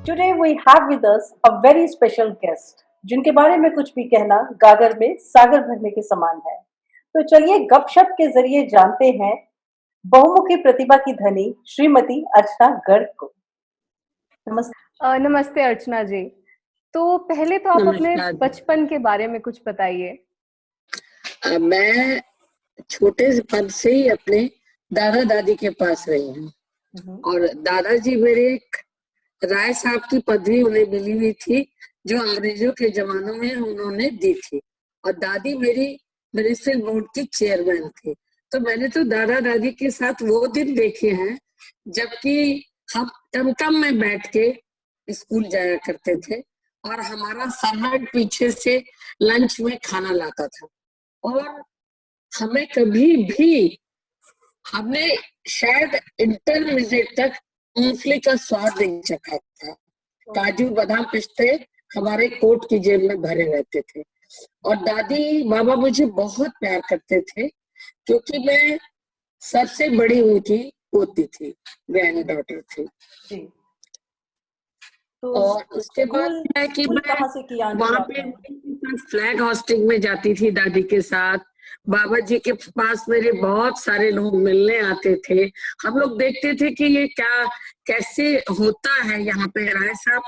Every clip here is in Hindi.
Today we have with us a very special guest जिनके बारे में कुछ भी कहना गागर में सागर भरने के समान है। तो चलिए गपशप के जरिए जानते हैं बहुमुखी प्रतिभा की धनी श्रीमती अर्चना गर्ग को। नमस्ते। नमस्ते अर्चना जी। तो पहले तो आप अपने नमस्कार। बचपन के बारे में कुछ बताइए। मैं छोटे पद से ही अपने दादा दादी के पास रही हूँ और दादाजी मेरे एक राय साहब की पदवी उन्हें मिली हुई थी जो अंग्रेजों के जमानों में उन्होंने दी थी और दादी मेरी म्युनिसिपल बोर्ड की चेयरमैन थी। तो मैंने तो दादा दादी के साथ वो दिन देखे हैं जबकि हम टमटम में बैठ के स्कूल जाया करते थे और हमारा सर्वेंट पीछे से लंच में खाना लाता था और हमें कभी भी हमने शायद इंटरमीडिएट तक मूंगफली का स्वाद नहीं चखा था। काजू बादाम पिस्ते हमारे कोट की जेब में भरे रहते थे और दादी बाबा मुझे बहुत प्यार करते थे क्योंकि मैं सबसे बड़ी उनकी पोती थी, ग्रैंड डॉटर थी। तो और उसके बाद है कि मैं वहां पे फ्लैग होस्टिंग में जाती थी दादी के साथ। बाबा जी के पास मेरे बहुत सारे लोग मिलने आते थे। हम लोग देखते थे कि ये क्या कैसे होता है यहाँ पे, राय साहब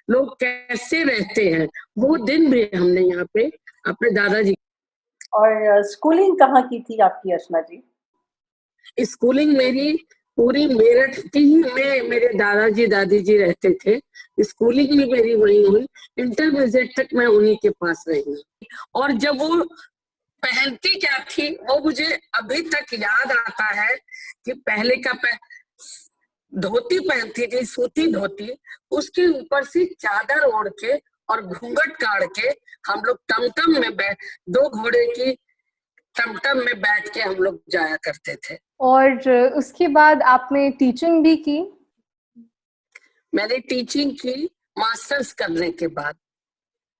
लोग कैसे रहते हैं। वो दिन भी हमने यहाँ पे अपने दादाजी। और स्कूलिंग कहाँ की थी आपकी अर्चना जी? स्कूलिंग मेरी पूरी मेरठ की ही में मेरे दादाजी दादी जी रहते थे। स्कूलिंग भी मेरी वही हुई, इंटरमीडिएट तक मैं उन्हीं के पास रही। और जब वो पहनती क्या थी वो मुझे अभी तक याद आता है कि पहले का धोती पहनती थी, सूती धोती, उसके ऊपर से चादर ओढ़ के और घूंघट काढ़ के हम लोग टमटम में दो घोड़े की टमटम में बैठ के हम लोग जाया करते थे। और उसके बाद आपने टीचिंग भी की? मैंने टीचिंग की मास्टर्स करने के बाद।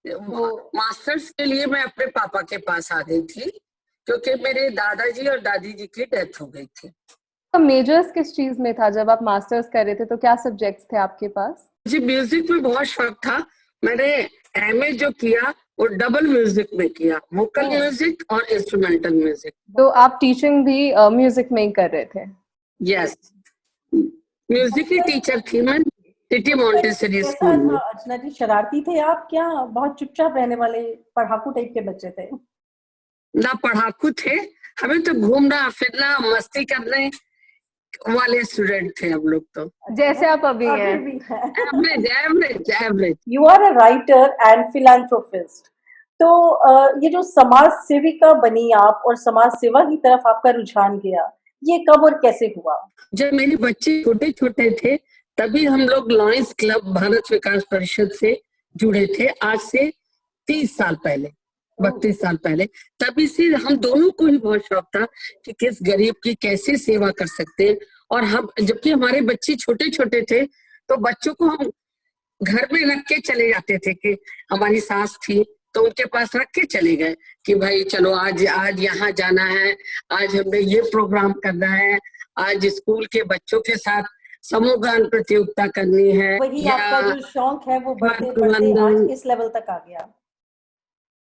मास्टर्स के लिए मैं अपने पापा के पास आ गई थी क्योंकि मेरे दादाजी और दादी जी की डेथ हो गई थी। तो मेजर्स किस चीज में था जब आप मास्टर्स कर रहे थे? तो क्या सब्जेक्ट्स थे आपके पास? मुझे म्यूजिक में बहुत शौक था। मैंने एमए जो किया वो डबल म्यूजिक में किया, वोकल म्यूजिक और इंस्ट्रूमेंटल म्यूजिक। तो आप टीचिंग भी म्यूजिक में ही कर रहे थे? यस, म्यूजिक की टीचर थी मैं सिटी मॉन्टेसरी स्कूल में। अर्चना जी शरारती थे आप क्या बहुत चुपचाप रहने वाले पढ़ाकू टाइप के बच्चे थे? ना पढ़ाकू थे, हमें तो घूमना फिरना मस्ती करने वाले स्टूडेंट थे हम लोग। तो जैसे आप अभी हैं। Average average average. You are a writer and philanthropist. तो ये जो समाज सेविका बनी आप और समाज सेवा की तरफ आपका रुझान गया, ये कब और कैसे हुआ? जब मेरे बच्चे छोटे छोटे थे तभी हम लोग लॉयंस क्लब भारत विकास परिषद से जुड़े थे। आज से 30 साल पहले, 32 साल पहले। तभी से हम दोनों को ही बहुत शौक था कि किस गरीब की कैसे सेवा कर सकते हैं। और हम जबकि हमारे बच्चे छोटे छोटे थे तो बच्चों को हम घर में रख के चले जाते थे कि हमारी सास थी तो उनके पास रख के चले गए कि भाई चलो आज आज यहाँ जाना है, आज हमें ये प्रोग्राम करना है, आज स्कूल के बच्चों के साथ समूह गान प्रतियोगिता करनी है। वही आपका जो शौक है वो बढ़ते बढ़ते आज इस लेवल तक आ गया।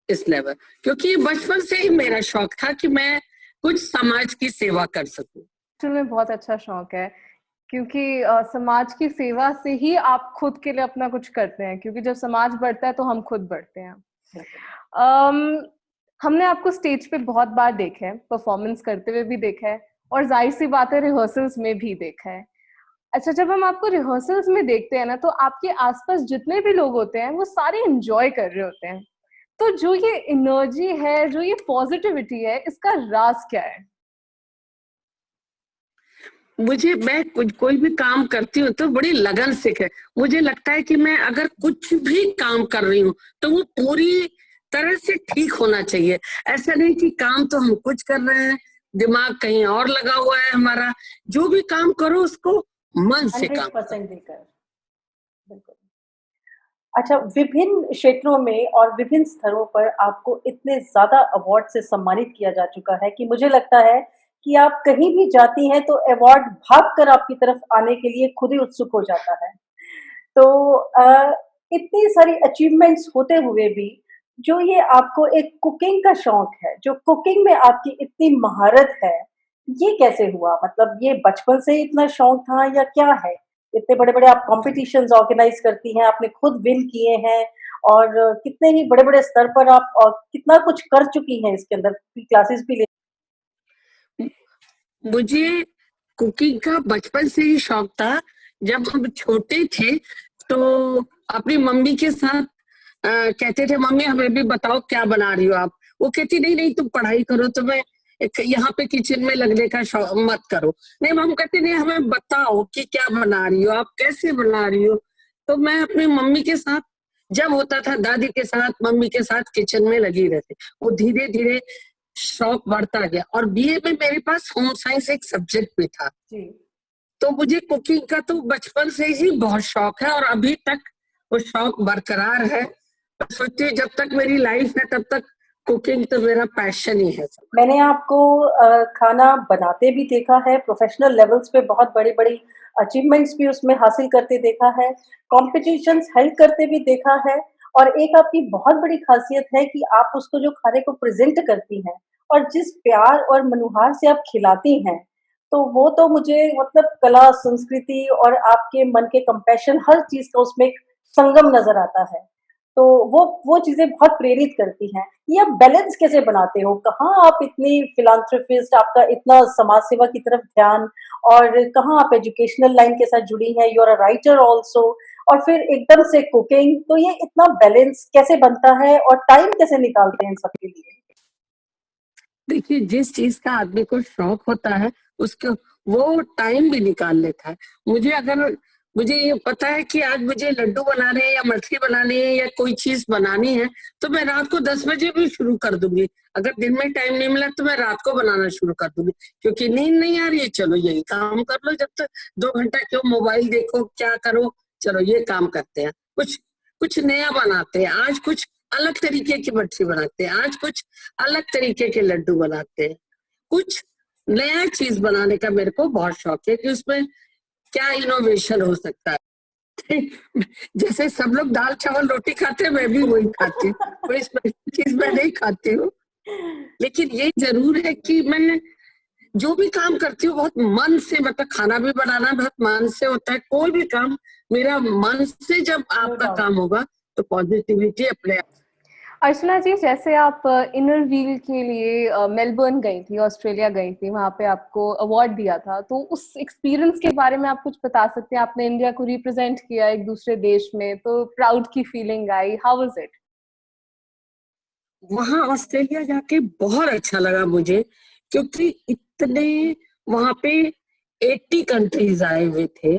इस लेवल, क्योंकि बचपन से ही मेरा शौक था कि मैं कुछ समाज की सेवा कर सकूं। में बहुत अच्छा शौक है क्योंकि समाज की सेवा से ही आप खुद के लिए अपना कुछ करते हैं, क्योंकि जब समाज बढ़ता है तो हम खुद बढ़ते हैं। हमने आपको स्टेज पे बहुत बार देखा है, परफॉर्मेंस करते हुए भी देखा है और जाहिर सी बात है रिहर्सल्स में भी देखा है। अच्छा, जब हम आपको रिहर्सल्स में देखते हैं ना तो आपके आसपास जितने भी लोग होते हैं वो सारे एंजॉय कर रहे होते हैं। तो जो ये एनर्जी है, जो ये पॉजिटिविटी है, इसका राज क्या है? मैं कोई भी काम करती हूँ तो बड़ी लगन से मुझे लगता है कि मैं अगर कुछ भी काम कर रही हूँ तो वो पूरी तरह से ठीक होना चाहिए। ऐसा नहीं कि काम तो हम कुछ कर रहे हैं, दिमाग कहीं और लगा हुआ है हमारा। जो भी काम करो उसको मन से काम 100% देकर। बिल्कुल। अच्छा, विभिन्न क्षेत्रों में और विभिन्न स्तरों पर आपको इतने ज्यादा अवार्ड से सम्मानित किया जा चुका है कि मुझे लगता है कि आप कहीं भी जाती हैं तो अवार्ड भाग कर आपकी तरफ आने के लिए खुद ही उत्सुक हो जाता है। तो इतनी सारी अचीवमेंट्स होते हुए भी जो ये आपको एक कुकिंग का शौक है, जो कुकिंग में आपकी इतनी महारत है, ये कैसे हुआ? मतलब ये बचपन से ही इतना शौक था या क्या है? इतने बड़े-बड़े आप कॉम्पिटिशन्स ऑर्गेनाइज़ करती हैं, आपने खुद विन किए हैं और कितने ही बड़े-बड़े स्तर पर आप कितना कुछ कर चुकी हैं इसके अंदर, क्लासेस भी ले। मुझे कुकिंग का बचपन से ही शौक था। जब हम छोटे थे तो अपनी मम्मी के साथ कहते थे मम्मी हमें भी बताओ क्या बना रही हो आप। वो कहती नहीं नहीं तुम पढ़ाई करो, तुम्हें यहाँ पे किचन में लगने का शौक मत करो। नहीं, हम कहते नहीं हमें बताओ कि क्या बना रही हो आप, कैसे बना रही हो। तो मैं अपनी मम्मी के साथ जब होता था दादी के साथ मम्मी के साथ किचन में लगी रहती। वो धीरे धीरे शौक बढ़ता गया और बीए में मेरे पास होम साइंस एक सब्जेक्ट भी था। जी। तो मुझे कुकिंग का तो बचपन से ही बहुत शौक है और अभी तक वो शौक बरकरार है। सोचती हूँ जब तक मेरी लाइफ है तब तक कुकिंग तो मेरा पैशन ही है। मैंने आपको खाना बनाते भी देखा है, प्रोफेशनल लेवल्स पे बहुत बड़ी-बड़ी अचीवमेंट्स भी उसमें हासिल करते देखा है, कॉम्पिटिशन्स हेल्ड करते भी देखा है और एक आपकी बहुत बड़ी ख़ासियत है कि आप उसको जो खाने को प्रेज़ेंट करती हैं और जिस प्यार और मनुहार से आप खिलाती हैं, तो वो तो मुझे मतलब कला, संस्कृति और आपके मन के कंपैशन हर चीज़ का उसमें एक संगम नज़र आता है। तो वो चीज़ें बहुत प्रेरित करती हैं। ये आप बैलेंस कैसे बनाते हो? कहाँ आप इतनी फिलैंथ्रोपिस्ट, आपका इतना समाज सेवा की तरफ ध्यान और कहाँ आप एजुकेशनल लाइन के साथ जुड़ी हैं, you are a writer also और फिर एकदम से कुकिंग, तो ये इतना बैलेंस कैसे बनता है और टाइम कैसे निकालते हैं इन सब के लिए? देखिए जिस चीज का आदमी को शौक होता है उसको वो टाइम भी निकाल लेता है। मुझे ये पता है कि आज मुझे लड्डू बनाने हैं या मठरी बनानी है या कोई चीज बनानी है तो मैं रात को 10 बजे भी शुरू कर दूंगी। अगर दिन में टाइम नहीं मिला तो मैं रात को बनाना शुरू कर दूंगी क्योंकि नींद नहीं आ रही है, चलो यही काम कर लो। जब तक 2 घंटा क्यों मोबाइल देखो, क्या करो, चलो ये काम करते हैं। कुछ कुछ नया बनाते हैं, आज कुछ अलग तरीके की मठरी बनाते हैं, आज कुछ अलग तरीके के लड्डू बनाते हैं। कुछ नया चीज बनाने का मेरे को बहुत शौक है कि उसमें क्या इनोवेशन हो सकता है। जैसे सब लोग दाल चावल रोटी खाते हैं, मैं भी वही खाती हूँ। कोई स्पेशल चीज मैं नहीं खाती हूँ, लेकिन ये जरूर है कि मैं जो भी काम करती हूँ बहुत मन से, मतलब खाना भी बनाना बहुत मन से होता है। कोई भी काम मेरा मन से जब नो आपका डाउट। काम होगा तो पॉजिटिविटी अपने आप। अर्चना जी, जैसे आप इनर व्हील के लिए मेलबर्न गई थी, ऑस्ट्रेलिया गई थी, वहाँ पे आपको अवार्ड दिया था, तो उस एक्सपीरियंस के बारे में आप कुछ बता सकते हैं? आपने इंडिया को रिप्रेजेंट किया एक दूसरे देश में, तो प्राउड की feeling I, how was it? वहां ऑस्ट्रेलिया जाके बहुत अच्छा लगा मुझे क्योंकि इतने वहां पे 80 कंट्रीज आए हुए थे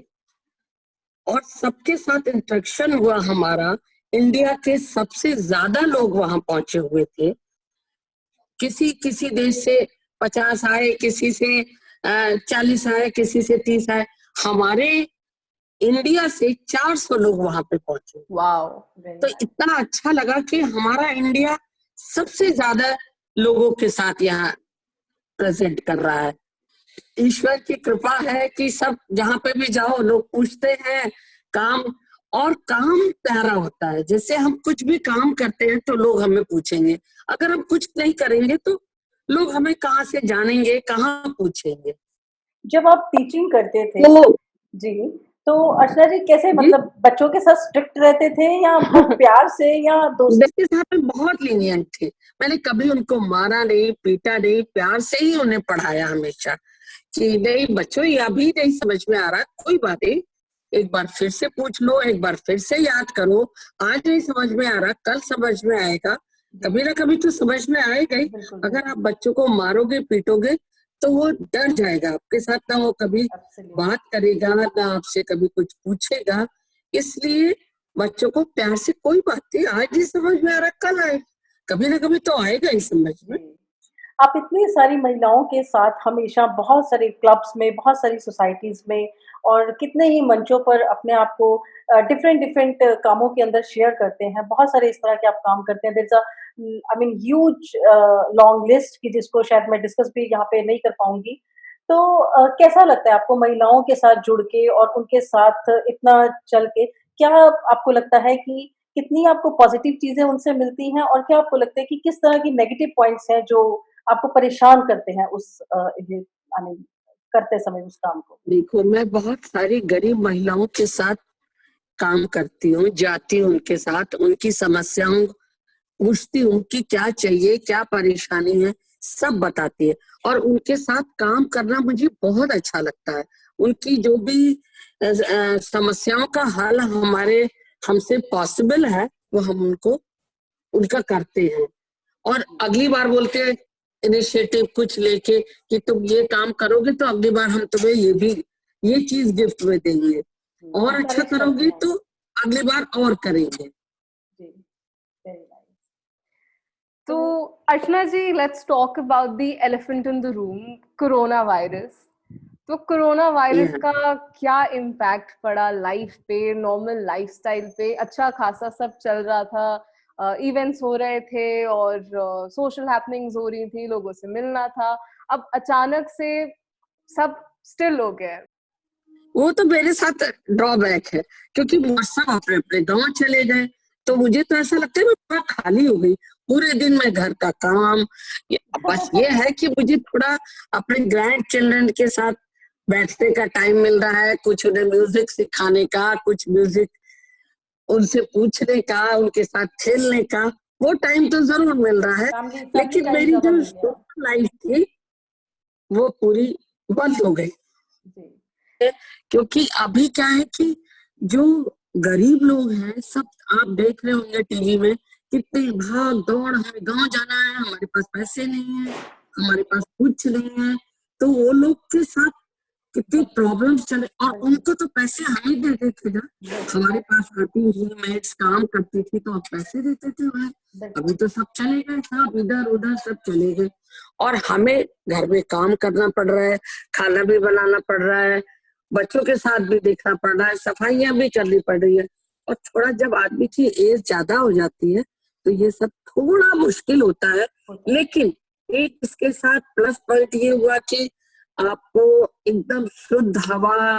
और सबके साथ इंटरेक्शन हुआ हमारा। इंडिया के सबसे ज्यादा लोग वहां पहुंचे हुए थे। किसी किसी देश से 50 आए, किसी से 40 आए, किसी से 30 आए। हमारे इंडिया से 400 लोग वहां पे पहुंचे। वाओ, तो इतना अच्छा लगा कि हमारा इंडिया सबसे ज्यादा लोगों के साथ यहाँ प्रेजेंट कर रहा है। ईश्वर की कृपा है कि सब जहाँ पे भी जाओ लोग पूछते हैं काम, और काम प्यारा होता है। जैसे हम कुछ भी काम करते हैं तो लोग हमें पूछेंगे, अगर हम कुछ नहीं करेंगे तो लोग हमें कहाँ से जानेंगे, कहाँ पूछेंगे। जब आप टीचिंग करते थे तो जी, तो अर्चना जी कैसे जी मतलब बच्चों के साथ स्ट्रिक्ट रहते थे या बहुत प्यार से या दोस्त? उसके साथ में बहुत लीनियंट थे। मैंने कभी उनको मारा नहीं, पीटा नहीं, प्यार से ही उन्हें पढ़ाया हमेशा कि नहीं बच्चों ये अभी नहीं समझ में आ रहा, कोई बात नहीं, एक बार फिर से पूछ लो, एक बार फिर से याद करो। आज नहीं समझ में आ रहा, कल समझ में आएगा, कभी ना कभी तो समझ में आएगा ही। बिल्कुल, अगर आप बिल्कुल, बच्चों को मारोगे पीटोगे तो वो डर जाएगा आपके साथ, ना वो कभी एब्सोल्यूटली। बात करेगा, ना आपसे कभी कुछ पूछेगा। इसलिए बच्चों को प्यार से, कोई बात नहीं, आज नहीं समझ में आ रहा कल आएगा, कभी ना कभी तो आएगा ही समझ में। जी। आप इतनी सारी महिलाओं के साथ हमेशा बहुत सारे क्लब्स में, बहुत सारी सोसाइटीज़ में और कितने ही मंचों पर अपने आप को डिफरेंट डिफरेंट कामों के अंदर शेयर करते हैं। बहुत सारे इस तरह के आप काम करते हैं। There is a I mean huge long list कि जिसको शायद मैं डिस्कस भी यहाँ पे नहीं कर पाऊँगी। तो कैसा लगता है आपको महिलाओं के साथ जुड़ के और उनके साथ इतना चल के? क्या आपको लगता है कि कितनी आपको पॉजिटिव चीजें उनसे मिलती हैं और क्या आपको लगता है कि किस तरह की नेगेटिव पॉइंट्स हैं जो आपको परेशान करते हैं उस ये आई मीन करते समय उस काम को? देखो, मैं बहुत सारी गरीब महिलाओं के साथ काम करती हूँ, जाती हूँ उनके साथ, उनकी समस्याओं पूछती हूँ कि क्या चाहिए, क्या परेशानी है, सब बताती है। और उनके साथ काम करना मुझे बहुत अच्छा लगता है। उनकी जो भी समस्याओं का हल हमसे पॉसिबल है, वो हम उनका करते हैं। और अगली बार बोलते हैं इनिशिएटिव कुछ लेके कि तुम ये काम करोगे तो अगली बार हम तुम्हें ये चीज गिफ्ट में देंगे, और अच्छा encourage करते करोगे हैं। तो अगली बार और करेंगे। जी, वेरी नाइस। तो तो Archana ji, let's talk about the elephant in the room, corona virus. तो कोरोना वायरस ये का क्या इम्पैक्ट पड़ा लाइफ पे, नॉर्मल लाइफस्टाइल पे? अच्छा खासा सब चल रहा था, इवेंट्स हो रहे थे और सोशल हैपनिंग्स हो रही थी, लोगों से मिलना था। अब अचानक से सब स्टिल हो गया है। वो तो मेरे साथ ड्रॉबैक है, क्योंकि सब अपने अपने गांव चले गए, तो मुझे तो ऐसा लगता है मैं पूरा खाली हो गई। पूरे दिन में घर का काम, बस ये है कि मुझे थोड़ा अपने ग्रैंड चिल्ड्रन के साथ बैठने का टाइम मिल रहा है, कुछ उन्हें म्यूजिक सिखाने का, कुछ म्यूजिक उनसे पूछने का, उनके साथ खेलने का, वो टाइम तो जरूर मिल रहा है। फैमिली फैमिली लेकिन टाइम मेरी ज्यादा जो मिल गया। सोशल लाइफ थी वो पूरी बंद हो गई। जी, क्योंकि अभी क्या है कि जो गरीब लोग हैं, सब आप देख रहे होंगे टीवी में, कितनी भाग दौड़, हमें गांव जाना है, हमारे पास पैसे नहीं है, हमारे पास कुछ नहीं है, तो वो लोग के साथ कितनी प्रॉब्लम्स चले। और उनको तो पैसे हम ही देते थे ना, हमारे पास आती थी मेड्स काम करती थी तो हम पैसे देते थे उन्हें। अभी तो सब चले गए, सब इधर उधर सब चले गए, और हमें घर में काम करना पड़ रहा है, खाना भी बनाना पड़ रहा है, बच्चों के साथ भी देखना पड़ रहा है, सफाइयां भी करनी पड़ रही है। और थोड़ा जब आदमी की एज ज्यादा हो जाती है तो ये सब थोड़ा मुश्किल होता है। लेकिन एक इसके साथ प्लस पॉइंट ये हुआ कि आपको एकदम शुद्ध हवा,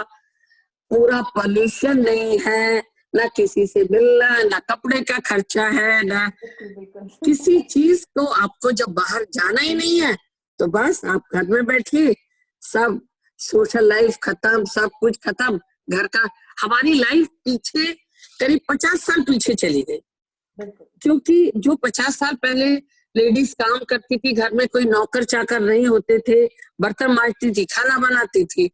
पूरा पॉल्यूशन नहीं है, ना किसी से मिलना, ना कपड़े का खर्चा है, ना बिल्कुल बिल्कुल। किसी चीज को। आपको जब बाहर जाना ही नहीं है तो बस आप घर में बैठिए, सब सोशल लाइफ खत्म, सब कुछ खत्म। घर का, हमारी लाइफ पीछे करीब 50 साल पीछे चली गई, बिल्कुल क्योंकि जो 50 साल पहले लेडीज काम करती थी, घर में कोई नौकर चाकर नहीं होते थे, बर्तन मांजती थी, खाना बनाती थी,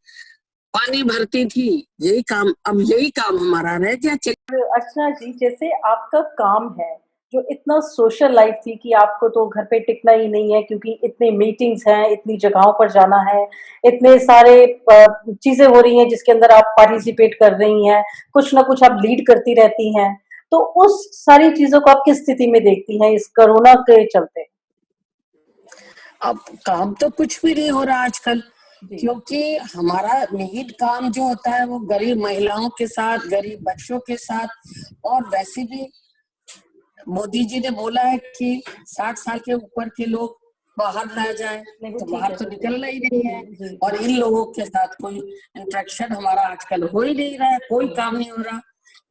पानी भरती थी, यही काम, अब यही काम हमारा रह गया। अर्चना जी, जैसे आपका काम है जो इतना सोशल लाइफ थी कि आपको तो घर पे टिकना ही नहीं है क्योंकि इतने मीटिंग्स हैं, इतनी जगहों पर जाना है, इतने सारे चीजें हो रही हैं जिसके अंदर आप पार्टिसिपेट कर रही हैं, कुछ ना कुछ आप लीड करती रहती हैं। तो उस सारी चीजों को आप किस स्थिति में देखती हैं इस कोरोना के चलते? अब काम तो कुछ भी नहीं हो रहा आजकल, जी, क्योंकि हमारा निहित काम जो होता है वो गरीब महिलाओं के साथ, गरीब बच्चों के साथ, और वैसे भी मोदी जी ने बोला है कि 60 साल के ऊपर के लोग बाहर ना जाएं, नहीं वो तो ठीक बाहर है, तो ठीक है। निकलना ही नहीं है। जी, और इन लोगों के साथ कोई इंटरेक्शन हमारा आजकल हो ही नहीं रहा है, कोई काम नहीं हो रहा,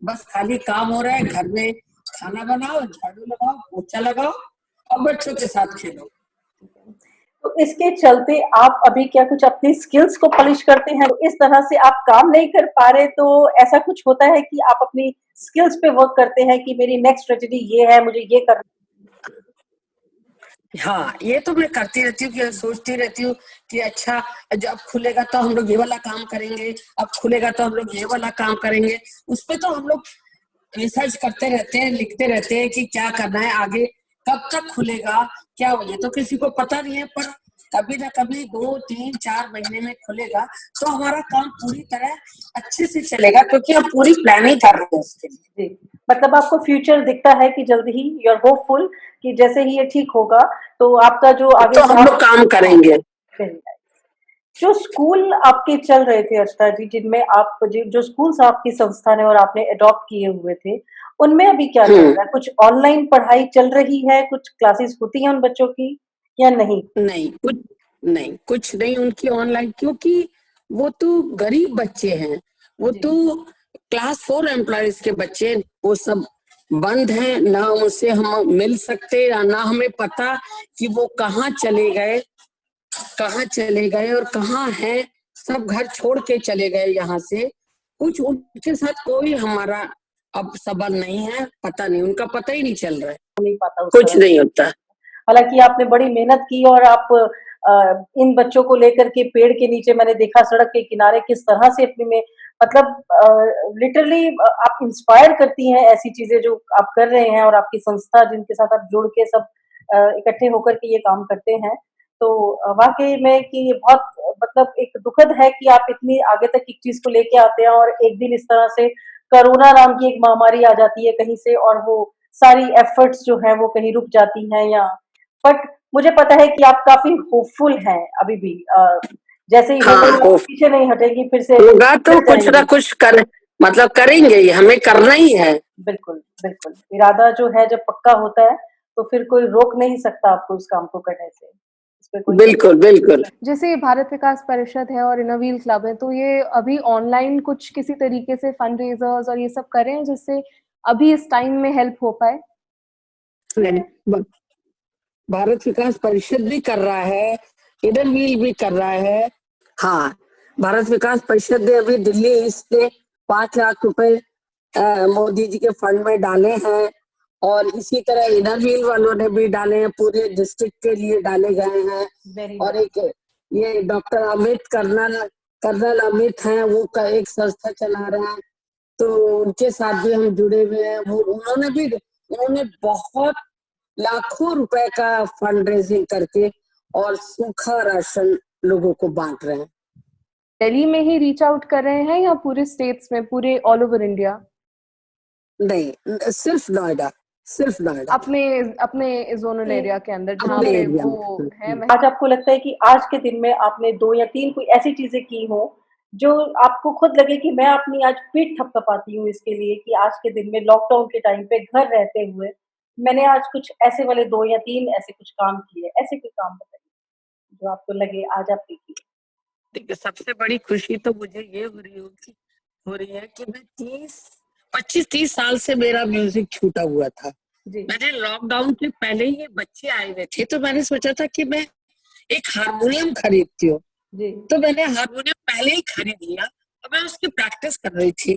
बस खाली काम हो रहा है घर में, खाना बनाओ, झाड़ू लगाओ, पोछा लगाओ और बच्चों के साथ खेलो। तो इसके चलते आप अभी क्या कुछ अपनी स्किल्स को पॉलिश करते हैं? तो इस तरह से आप काम नहीं कर पा रहे तो ऐसा कुछ होता है कि आप अपनी स्किल्स पे वर्क करते हैं कि मेरी नेक्स्ट स्ट्रेटजी ये है, मुझे ये करना हाँ, ये तो मैं करती रहती हूँ कि सोचती रहती हूँ कि अच्छा, जब खुलेगा तो हम लोग ये वाला काम करेंगे, अब खुलेगा तो हम लोग ये वाला काम करेंगे। उस पे तो हम लोग रिसर्च करते रहते हैं, लिखते रहते हैं कि क्या करना है आगे, कब तक खुलेगा, क्या, ये तो किसी को पता नहीं है, पर कभी ना कभी 2 3 4 महीने में खुलेगा तो हमारा काम पूरी तरह अच्छे से चलेगा, क्योंकि हम पूरी प्लानिंग कर रहे हैं उसके लिए। जी, मतलब आपको फ्यूचर दिखता है कि जल्द ही यू आर होपफुल कि जैसे ही ये ठीक होगा तो आपका जो आगे तो हम लोग काम करेंगे। Very nice. जो स्कूल आपके चल रहे थे अर्चना जी, जिनमें आप जो स्कूल्स आपकी संस्था ने और आपने अडॉप्ट किए हुए थे, उनमें अभी क्या चल रहा है? कुछ ऑनलाइन पढ़ाई चल रही है, कुछ क्लासेस होती हैं उन बच्चों की या नहीं? नहीं, कुछ नहीं उनकी ऑनलाइन, क्योंकि वो तो गरीब बच्चे हैं, वो जी, तो क्लास 4 एम्प्लॉयज के बच्चे वो सब बंद हैं, ना उनसे हम मिल सकते, ना हमें पता कि वो कहाँ चले गए, और कहाँ है। सब घर छोड़ के चले गए यहाँ से। कुछ उनके साथ कोई हमारा अब संबंध नहीं है, पता नहीं, उनका पता ही नहीं चल रहा है, नहीं पाता उस कुछ तरह नहीं होता। हालांकि आपने बड़ी मेहनत की और आप इन बच्चों को लेकर के पेड़ के नीचे, मैंने देखा सड़क के किनारे किस तरह से अपने में, मतलब लिटरली आप इंस्पायर करती हैं ऐसी चीजें जो आप कर रहे हैं, और आपकी संस्था जिनके साथ आप जुड़ के सब इकट्ठे होकर के ये काम करते हैं। तो वाकई में कि ये बहुत मतलब एक दुखद है कि आप इतनी आगे तक एक चीज को लेके आते हैं और एक दिन इस तरह से कोरोना नाम की एक महामारी आ जाती है कहीं से, और वो सारी एफर्ट्स जो है वो कहीं रुक जाती हैं। या बट मुझे पता है कि आप काफी होपफुल हैं अभी भी, जैसे ही हाँ, होगा आप पीछे नहीं हटेंगी, फिर से होगा तो लग कुछ ना जाएंगी। कुछ कर, मतलब करेंगे ही, हमें करना ही है। बिल्कुल बिल्कुल, इरादा जो है जब पक्का होता है तो फिर कोई रोक नहीं सकता आपको उस काम को करने से, इस पे कोई बिल्कुल बिल्कुल। जैसे ये भारत विकास परिषद है और इनोव्हील क्लब है, तो ये अभी ऑनलाइन कुछ किसी तरीके से फंड रेजर्स और ये सब कर रहे हैं जिससे अभी इस टाइम में हेल्प हो पाए? भारत विकास परिषद भी कर रहा है, इनोव्हील भी कर रहा है। हाँ, भारत विकास परिषद ने अभी दिल्ली ईस्ट ने 5 लाख रुपए मोदी जी के फंड में डाले हैं, और इसी तरह इनोव्हील वालों ने भी डाले हैं, पूरे डिस्ट्रिक्ट के लिए डाले गए हैं। वेरी और एक ये डॉक्टर अमित कर्नल अमित हैं, वो का एक संस्था चला रहे हैं, तो उनके साथ भी हम जुड़े हुए हैं। वो उन्होंने बहुत लाखों रुपए का फंड रेजिंग करके और सूखा राशन लोगों को बांट रहे हैं। दिल्ली में ही रीच आउट कर रहे हैं या पूरे स्टेट्स में, पूरे ऑल ओवर इंडिया? नहीं, सिर्फ नोएडा। अपने अपने जोनल एरिया के अंदर जहाँ अपने पे एरिया वो है। में। आज आपको लगता है कि आज के दिन में आपने 2 या 3 कोई ऐसी चीजें की हो जो आपको खुद लगे कि मैं अपनी आज पीठ थपथपाती हूँ इसके लिए कि आज के दिन में लॉकडाउन के टाइम पे घर रहते हुए मैंने आज कुछ ऐसे वाले 2 या 3 ऐसे कुछ काम किए, ऐसे कोई काम बताइए जो आपको लगे आज आपने किए? देखिए, सबसे बड़ी खुशी तो मुझे ये हो रही है कि मैं 25-30 साल से मेरा म्यूजिक छूटा हुआ था। जी, मैंने लॉकडाउन के पहले ही ये बच्चे आए हुए थे, तो मैंने सोचा था कि मैं एक हारमोनियम खरीदती हूँ, जी। तो मैंने हारमोनियम पहले ही खरीद लिया और मैं उसकी प्रैक्टिस कर रही थी।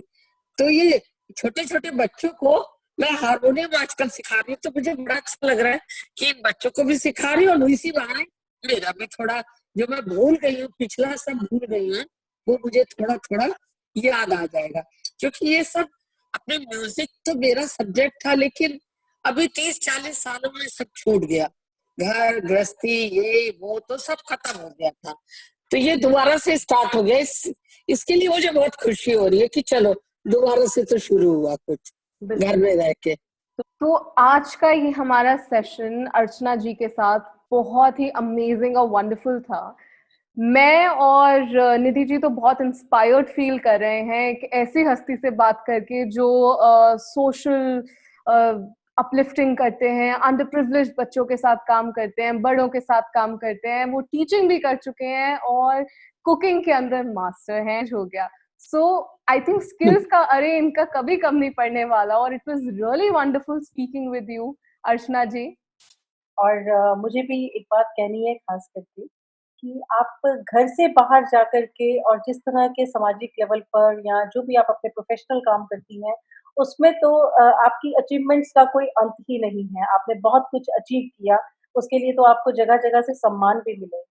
तो ये छोटे छोटे बच्चों को मैं हारमोनियम आजकल सिखा रही हूँ, तो मुझे बड़ा अच्छा लग रहा है कि इन बच्चों को भी सिखा रही हूँ, और इसी बहाने मेरा भी थोड़ा, जो मैं भूल गई हूँ, पिछला सब भूल गई हूँ, वो मुझे थोड़ा थोड़ा याद आ जाएगा। क्योंकि ये सब, अपने म्यूजिक तो मेरा सब्जेक्ट था, लेकिन अभी 30-40 सालों में सब छूट गया। घर गृहस्थी ये वो तो सब खत्म हो गया था, तो ये दोबारा से स्टार्ट हो गया। इसके लिए मुझे बहुत खुशी हो रही है कि चलो दोबारा से तो शुरू हुआ कुछ घर में रह के। तो आज का ये हमारा सेशन अर्चना जी के साथ बहुत ही अमेजिंग और वंडरफुल था। मैं और निधि जी तो बहुत इंस्पायर्ड फील कर रहे हैं एक ऐसी हस्ती से बात करके जो सोशल अपलिफ्टिंग करते हैं, अंडर प्रिविलेज्ड बच्चों के साथ काम करते हैं, बड़ों के साथ काम करते हैं, वो टीचिंग भी कर चुके हैं और कुकिंग के अंदर मास्टर हैं हो गया। सो आई थिंक स्किल्स का अरे इनका कभी कम नहीं पड़ने वाला। और it was really wonderful speaking with you Archana ji. और मुझे भी एक बात कहनी है खास करके कि आप घर से बाहर जाकर के और जिस तरह के सामाजिक लेवल पर या जो भी आप अपने प्रोफेशनल काम करती हैं, उसमें तो आपकी अचीवमेंट्स का कोई अंत ही नहीं है। आपने बहुत कुछ अचीव किया, उसके लिए तो आपको जगह-जगह से सम्मान भी मिले।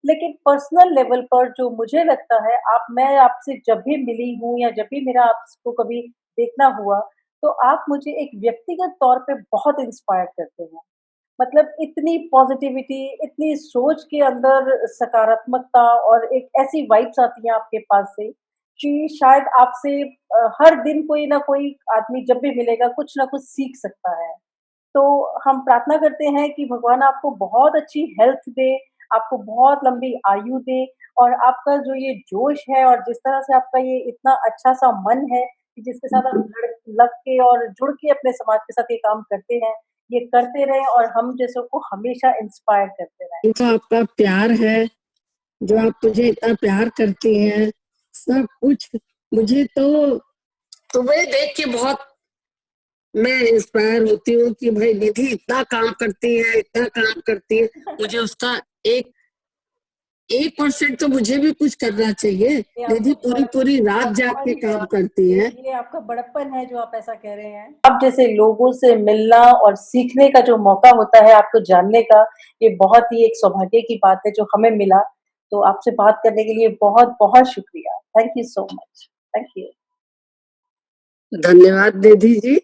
लेकिन पर्सनल लेवल पर जो मुझे लगता है, मैं आपसे जब भी मिली हूँ या जब भी मेरा आपको कभी देखना हुआ, तो आप मुझे एक व्यक्तिगत तौर पे बहुत इंस्पायर करते हैं। मतलब इतनी पॉजिटिविटी, इतनी सोच के अंदर सकारात्मकता और एक ऐसी वाइब्स आती हैं आपके पास से कि शायद आपसे हर दिन कोई ना कोई आदमी जब भी मिलेगा कुछ ना कुछ सीख सकता है। तो हम प्रार्थना करते हैं कि भगवान आपको बहुत अच्छी हेल्थ दे, आपको बहुत लंबी आयु दे, और आपका जो ये जोश है और जिस तरह से आपका ये इतना अच्छा-सा मन है कि जिसके साथ आप लग के और जुड़ के अपने समाज के साथ ये काम करते हैं, ये करते रहें और हम जैसों को हमेशा इंस्पायर करते रहें। जो आपका प्यार है, जो आप मुझे इतना प्यार करती हैं, सब कुछ मुझे तो तो मैं देख के बहुत मैं इंस्पायर होती हूँ कि भाई निधि इतना काम करती है, इतना काम करती है, मुझे उसका 1% तो मुझे भी कुछ करना चाहिए। निधि पूरी पूरी रात जाग के काम करती है। ये आपका बड़प्पन है जो आप ऐसा कह रहे हैं। आप जैसे लोगों से मिलना और सीखने का जो मौका होता है, आपको जानने का, ये बहुत ही एक सौभाग्य की बात है जो हमें मिला। तो आपसे बात करने के लिए बहुत बहुत शुक्रिया। Thank you so much. Thank you. धन्यवाद निधि जी।